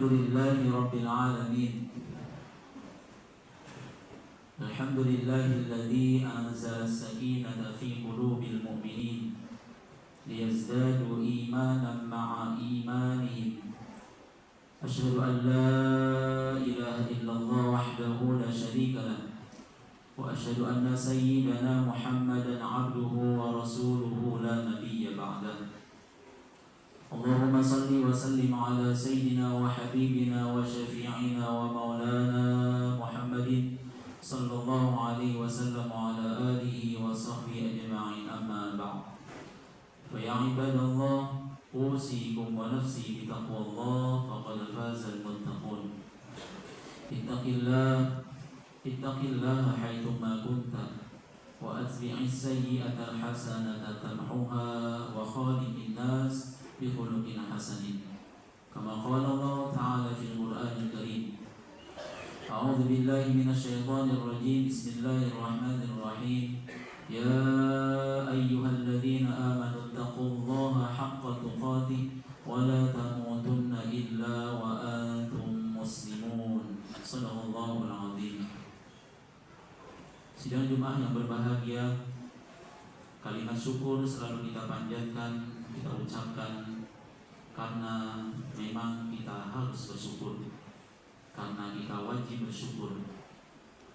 Alhamdulillahi Rabbil Alamin. Alhamdulillahilladzi anzala as-sakinata fi qulubil mu'minin liyazdadu imanan ma'a imanihim. Asyhadu an la ilaha illallah wahdahu la syarika lah wa asyhadu anna sayyidana Muhammadan abduhu wa rasuluhu la nabiyya ba'dah. Allahumma salli wa sallim ala sayyidina wa habibina wa syafi'ina wa maulana Muhammadin sallallahu alaihi wasallam wa ala alihi wa sahbihi ajma'in, amma ba'd. Fa ya ibadallah, usikum wa nafsi bi taqwallah faqad faza al-muttaqun. Ittaqillaha haitsu ma kunta wa atbi'is sayyi'ata al-hasanata tamhuha wa khaliqin nas bi khuluqin hasanin. Kama qala Allah Ta'ala fil Qur'anil Karim. A'udzu billahi minasy syaithanir rajim. Bismillahirrahmanirrahim. Ya ayyuhalladzina amanu taqullaha haqqa tuqatih wa la tamutunna illa wa antum muslimun. Shadaqallahul azim. Sidang Jumat yang berbahagia, kalimat syukur selalu kita panjatkan, kita ucapkan, karena memang kita harus bersyukur, karena kita wajib bersyukur.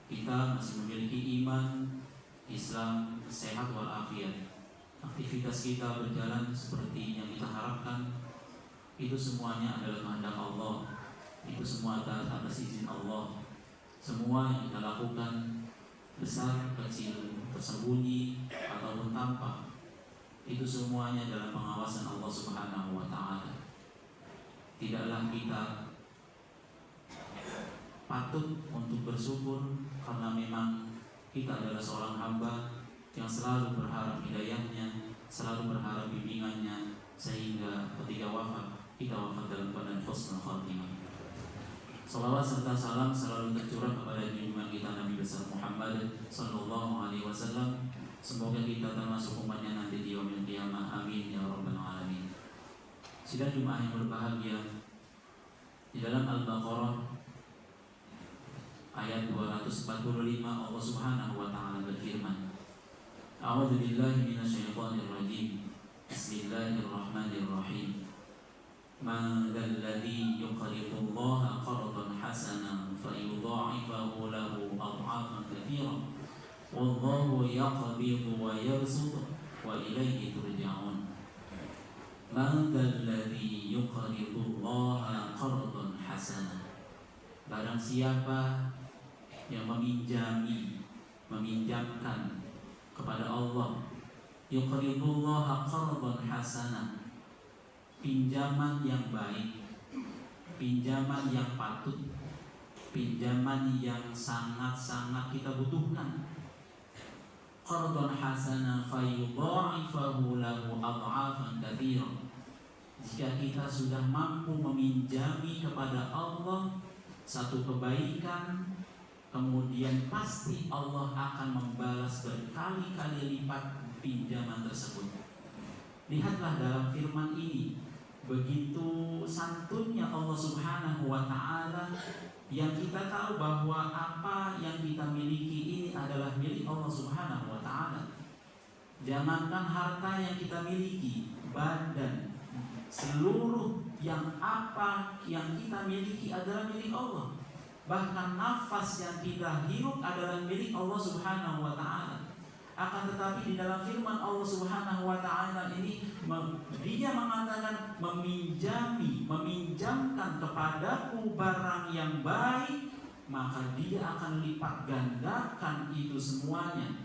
Kita masih memiliki iman, Islam, sehat walafiat. Aktivitas kita berjalan seperti yang kita harapkan. Itu semuanya adalah kehendak Allah. Itu semua atas izin Allah. Semua yang kita lakukan, besar, kecil, tersembunyi ataupun tampak, itu semuanya dalam pengawasan Allah Subhanahu wa Ta'ala. Tidaklah kita patut untuk bersyukur, karena memang kita adalah seorang hamba yang selalu berharap hidayahnya, selalu berharap bimbingannya, sehingga ketika wafat, kita wafat dalam keadaan husnul khatimah. Salawat serta salam selalu tercurah kepada junjungan kita Nabi besar Muhammad sallallahu alaihi wasallam. Semoga kita termasuk umatnya nanti di yaumil qiyamah. Amin ya rabbal alamin. Sidang Jumat yang berbahagia, di dalam Al-Baqarah ayat 245 Allah Subhanahu wa Ta'ala berfirman, A'udzu billahi minasyaitonir rajim. Bismillahirrahmanirrahim. Man dzalladzi yuqridullaha qardan hasanan fayudha'ifahu lahu ad'afan katsiran wallahu yaqbidu wa yarzuqu wa ilaihi turja'un. Man dzalladzi yuqridullaha qardan hasanan. Barang siapa yang meminjamkan kepada Allah, yuqridullaha qardan hasanan, pinjaman yang baik, pinjaman yang patut, pinjaman yang sangat-sangat kita butuhkan. Qardan hasanan fayudha'ifahu lahu ad'afan katsiran. Jika kita sudah mampu meminjami kepada Allah satu kebaikan, kemudian pasti Allah akan membalas berkali-kali lipat pinjaman tersebut. Lihatlah dalam firman ini, begitu santunnya Allah Subhanahu wa Ta'ala, yang kita tahu bahwa apa yang kita miliki ini adalah milik Allah Subhanahu wa Ta'ala. Jangankan harta yang kita miliki, badan, seluruh yang apa yang kita miliki adalah milik Allah. Bahkan nafas yang kita hirup adalah milik Allah Subhanahu wa Ta'ala. Akan tetapi di dalam firman Allah Subhanahu wa Ta'ala ini, Dia mengatakan meminjamkan kepadaku barang yang baik, maka Dia akan lipat gandakan itu semuanya.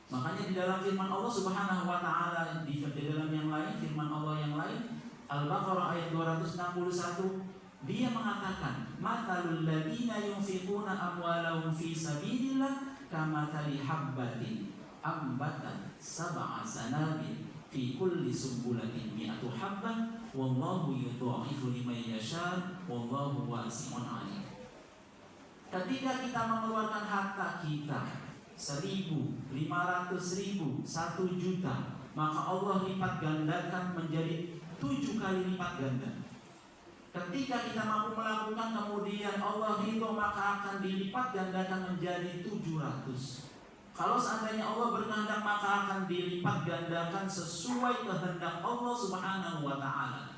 Makanya di dalam firman Allah Subhanahu wa Ta'ala, di dalam yang lain, firman Allah yang lain, Al-Baqarah ayat 261, Dia mengatakan, "Matsalul ladzina yunfiquna amwalahum fi sabilillah kamatsali habbatin ambatat sab'a sanabil fi kulli sumbulatin mi'atu habbah wallahu yudha'ifu liman yasha wallahu wasi'un 'alim." Ketika kita mengeluarkan harta kita 1.000, 500.000, 1 juta, maka Allah lipat gandakan menjadi 7 kali lipat ganda. Ketika kita mampu melakukan kemudian Allah ridho, maka akan dilipat gandakan menjadi 700. Kalau seandainya Allah berkehendak, maka akan dilipat gandakan sesuai kehendak Allah Subhanahu wa ta'ala.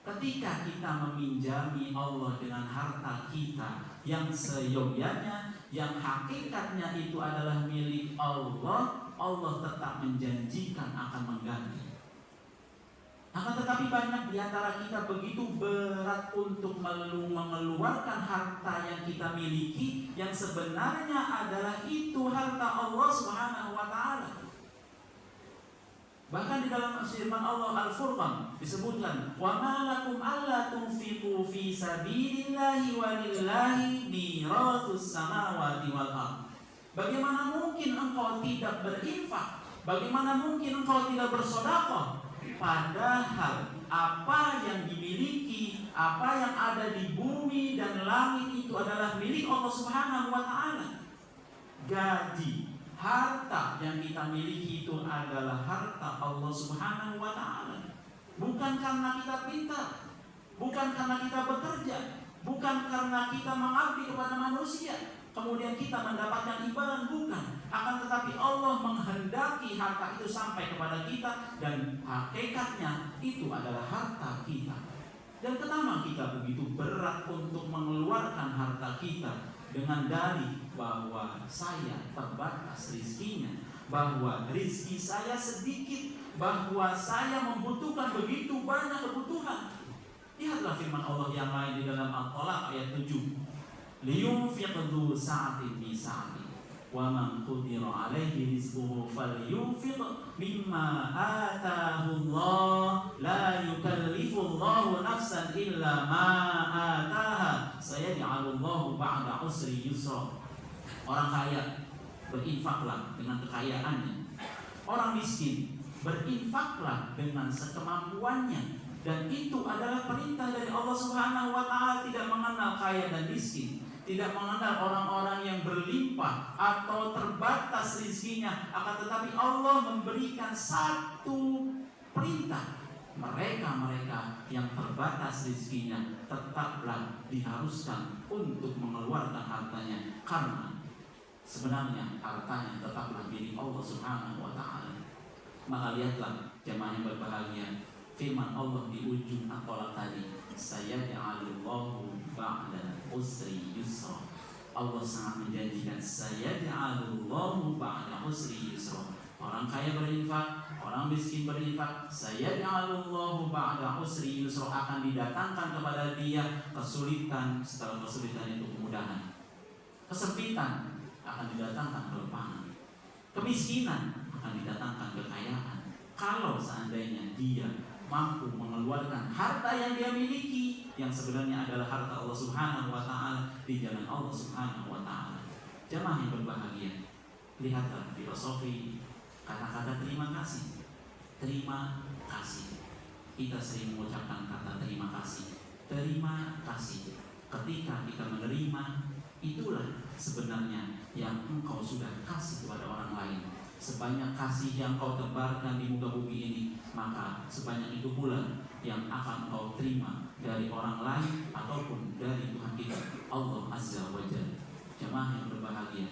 Ketika kita meminjami Allah dengan harta kita yang seyogyanya, yang hakikatnya itu adalah milik Allah, Allah tetap menjanjikan akan mengganti. Akan tetapi banyak di antara kita begitu berat untuk mengeluarkan harta yang kita miliki, yang sebenarnya adalah itu harta Allah Subhanahu wa ta'ala. Bahkan di dalam firman Allah Al-Furqan disebutkan, "Wa ma lakum alla tunfiqu fi sabilillahi wa lillahi mirathus samawati wal ardh." Bagaimana mungkin engkau tidak berinfak? Bagaimana mungkin engkau tidak bersedekah? Padahal apa yang dimiliki, apa yang ada di bumi dan langit itu adalah milik Allah Subhanahu wa ta'ala. Gaji, harta yang kita miliki itu adalah harta Allah Subhanahu wa ta'ala. Bukan karena kita pintar, bukan karena kita bekerja, bukan karena kita mengabdi kepada manusia kemudian kita mendapatkan imbalan, bukan. Akan tetapi Allah menghendaki harta itu sampai kepada kita, dan hakikatnya itu adalah harta kita. Dan kenapa kita begitu berat untuk mengeluarkan harta kita dengan dalih bahwa saya terbatas rizkinya, bahwa rizki saya sedikit, bahwa saya membutuhkan begitu banyak kebutuhan. Lihatlah firman Allah yang lain di dalam Al-Talaq ayat 7. Liyunfiq dzu sa'atin min sa'ati wa man qudira 'alaihi rizquhu falyunfiq mimma ataahu Allah la yukallifu Allahu nafsan illa ma ataaha sayaj'alu Allahu ba'da usri yusra. Orang kaya berinfaklah dengan kekayaannya. Orang miskin berinfaklah dengan sekemampuannya. Dan itu adalah perintah dari Allah Subhanahu wa ta'ala, tidak mengenal kaya dan miskin, tidak mengenal orang-orang yang berlimpah atau terbatas rizkinya. Akan tetapi Allah memberikan satu perintah, mereka-mereka yang terbatas rizkinya tetaplah diharuskan untuk mengeluarkan hartanya, karena sebenarnya hartanya tetaplah milik Allah Subhanahu wa ta'ala. Maka lihatlah jemaah yang berbahagia, firman Allah di ujung At-Talaq tadi, sayaj'alullahu ba'da usri yusra. Allah sangat menjanjikan sayaj'alullahu ba'da usri yusra. Orang kaya berinfak, orang miskin berinfak, sayaj'alullahu ba'da usri yusra, akan didatangkan kepada dia kesulitan, setelah kesulitan itu kemudahan. Kesempitan akan didatangkan kelapangan. Kemiskinan akan didatangkan kekayaan. Kalau seandainya dia mampu mengeluarkan harta yang dia miliki, yang sebenarnya adalah harta Allah Subhanahu wa ta'ala, di jalan Allah Subhanahu wa ta'ala. Jemaah yang berbahagia, lihatlah filosofi kata-kata terima kasih. Terima kasih. Kita sering mengucapkan kata terima kasih. Terima kasih. Ketika kita menerima, itulah sebenarnya yang engkau sudah kasih kepada orang lain. Sebanyak kasih yang kau tebarkan di muka bumi ini, maka sebanyak itu pula yang akan kau terima dari orang lain ataupun dari Tuhan kita, Allah Azza wa Jalla. Jemaah yang berbahagia,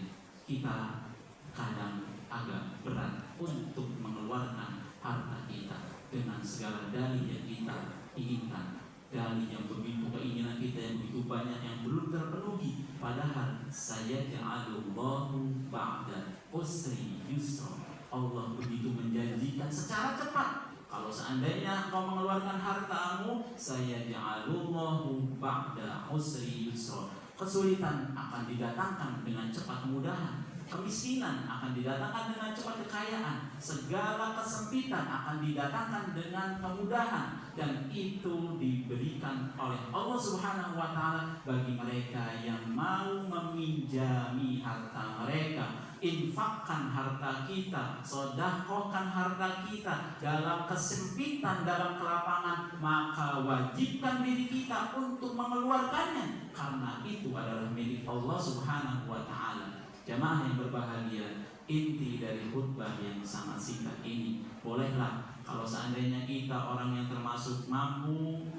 kita kadang agak berat untuk mengeluarkan harta kita dengan segala dalih yang kita inginkan, dalih yang begitu, keinginan kita yang begitu banyak yang belum terpenuhi. Padahal sayaj'alullahu ba'da usri yusra, Allah begitu menjanjikan secara cepat. Kalau seandainya engkau mengeluarkan hartamu, sayaj'alullahu ba'da usri yusra, kesulitan akan didatangkan dengan cepat kemudahan. Kemiskinan akan didatangkan dengan cepat kekayaan. Segala kesempitan akan didatangkan dengan kemudahan. Dan itu diberikan oleh Allah Subhanahu wa ta'ala bagi mereka yang mau meminjami harta mereka. Infakkan harta kita, sedekahkan harta kita dalam kesempitan, dalam kelapangan, maka wajibkan diri kita untuk mengeluarkannya, karena itu adalah milik Allah Subhanahu wa ta'ala. Jemaah yang berbahagia, inti dari khutbah yang sangat singkat ini, bolehlah kalau seandainya kita orang yang termasuk mampu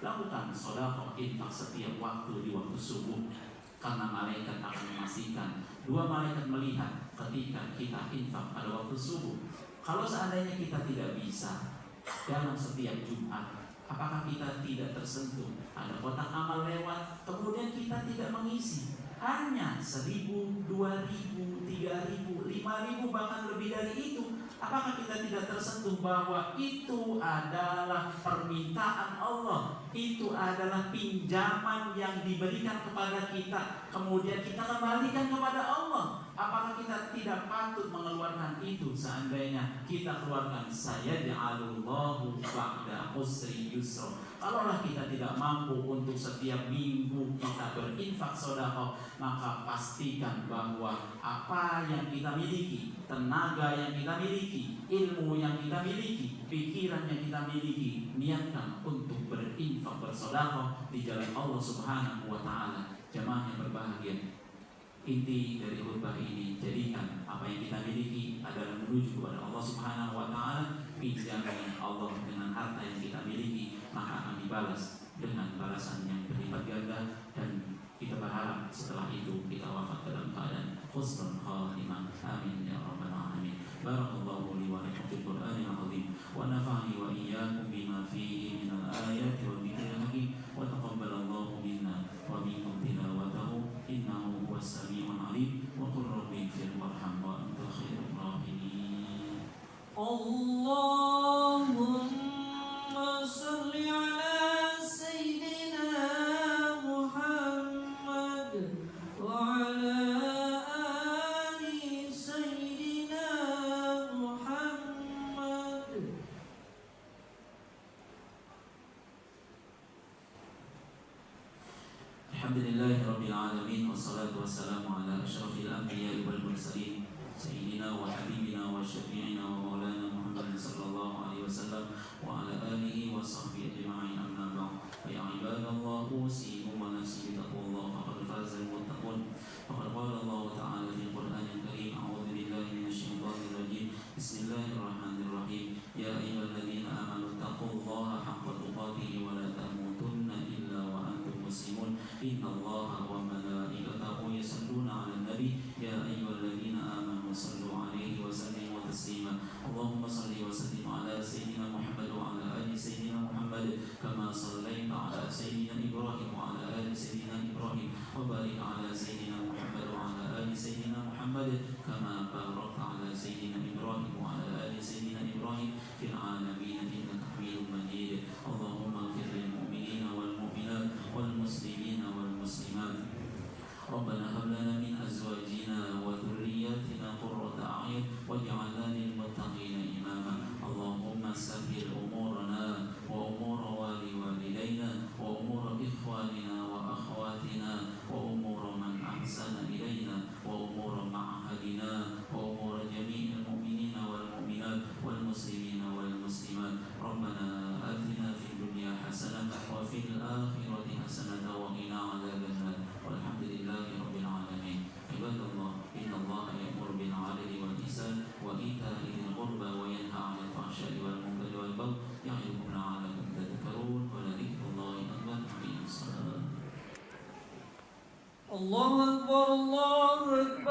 Lakukan sedekah infak setiap waktu di waktu subuh, karena malaikat akan memastikan, 2 malaikat melihat ketika kita infak pada waktu subuh. Kalau seandainya kita tidak bisa dalam setiap Jumat, apakah kita tidak tersentuh? Ada kotak amal lewat, kemudian kita tidak mengisi, hanya 1.000, 2.000, 3.000, 5.000, bahkan lebih dari itu. Apakah kita tidak tersentuh bahwa itu adalah permintaan Allah, itu adalah pinjaman yang diberikan kepada kita, kemudian kita kembalikan kepada Allah? Apakah kita tidak patut mengeluarkan itu seandainya kita keluarkan? Sayaj'alullahu ba'da usri yusra. Kalaulah kita tidak mampu untuk setiap minggu kita berinfak sedekah, maka pastikan bahwa apa yang kita miliki, tenaga yang kita miliki, ilmu yang kita miliki, pikiran yang kita miliki, niatkan untuk berinfak bersedekah di jalan Allah Subhanahu wa taala. Jamaah yang berbahagia, inti dari khutbah ini, jadikan apa yang kita miliki adalah menuju kepada Allah Subhanahu wa taala. Pinjami Allah dengan harta yang kita miliki, maka akan dibalas dengan balasan yang berlipat ganda, dan kita berharap setelah itu kita wafat dalam keadaan husnul khatimah. Amin ya rabbal alamin. Barakallahu li wa lakum fil Qur'anil azim, wa nafa'ani wa iyyakum bima fihi minal ayati wa dzikril hakim, wa taqabbalallahu minna wa minkum tilawatahu innahu huwas samiul alim. Wa qul rabbi ighfir warham wa anta khairur rahimin. Allahumma shalli ala sayyidina Muhammad wa ala ali sayyidina Muhammad. Alhamdulillahi rabbil alamin, wassalatu wassalamu ala asyrafil anbiya'i wal mursalin, sayyidina wa habibina wa syafi'ina wa maulana Muhammad sallallahu alaihi wasallam wa ala alihi wa sahbihi ajma'in. Amma ba'd. Fa ya ibadallah, usikum wa nafsi bi taqwallah, faqad faza al-muttaqun. Faqad qala Allah ta'ala fil Qur'anil karim, a'udzu billahi minasy syaithanir rajim. Bismillahirrahmanirrahim. Ya ayyuhalladzina amanu taqullaha haqqa tuqatih wa la tamutunna illa wa antum muslimun. Innallaha wa malaikatahu yusalluna 'alan nabi ya ayyuhalladzina amanu sallu 'alaihi wa sallimu taslima. Allahumma shalli wa sallim 'ala sayyidina Muhammad wa 'ala ali sayyidina Muhammad kama shallaita 'ala sayyidina Ibrahim wa 'ala ali sayyidina Ibrahim, wa barik 'ala sayyidina Muhammad wa 'ala ali sayyidina Muhammad kama barakta 'ala sayyidina Ibrahim wa 'ala ali sayyidina Ibrahim fil 'alamin innaka Hamidum Majid. Allahumma ighfir lil mu'minina wal mu'minat wal muslimina wal muslimat. Rabbana hab lana min azwajina wa dhurriyyatina qurrata a'yun waj'alna lil muttaqina imama. Allahumma sahhil umurana wa umura walidayna wa umura ikhwanina wa akhwatina wa umura man ahsana ilayna wa umura ma'ahadina wa umura jami'il mu'minina wal mu'minat wal muslimina wal muslimat. Rabbana atina fid dunya hasanah wa fil akhirati hasanah wa qina adzabannar. Walhamdulillahi rabbil alamin. Ibadallah, innallaha ya'muru bil 'adli wal ihsan wa ita'i dzil qurba wa yanha 'anil fahsya'i wal munkari wal baghi ya'idukum la'allakum tadhakkarun. Wa la dzikrullahi akbar. Amin. Allahu akbar, Allahu akbar.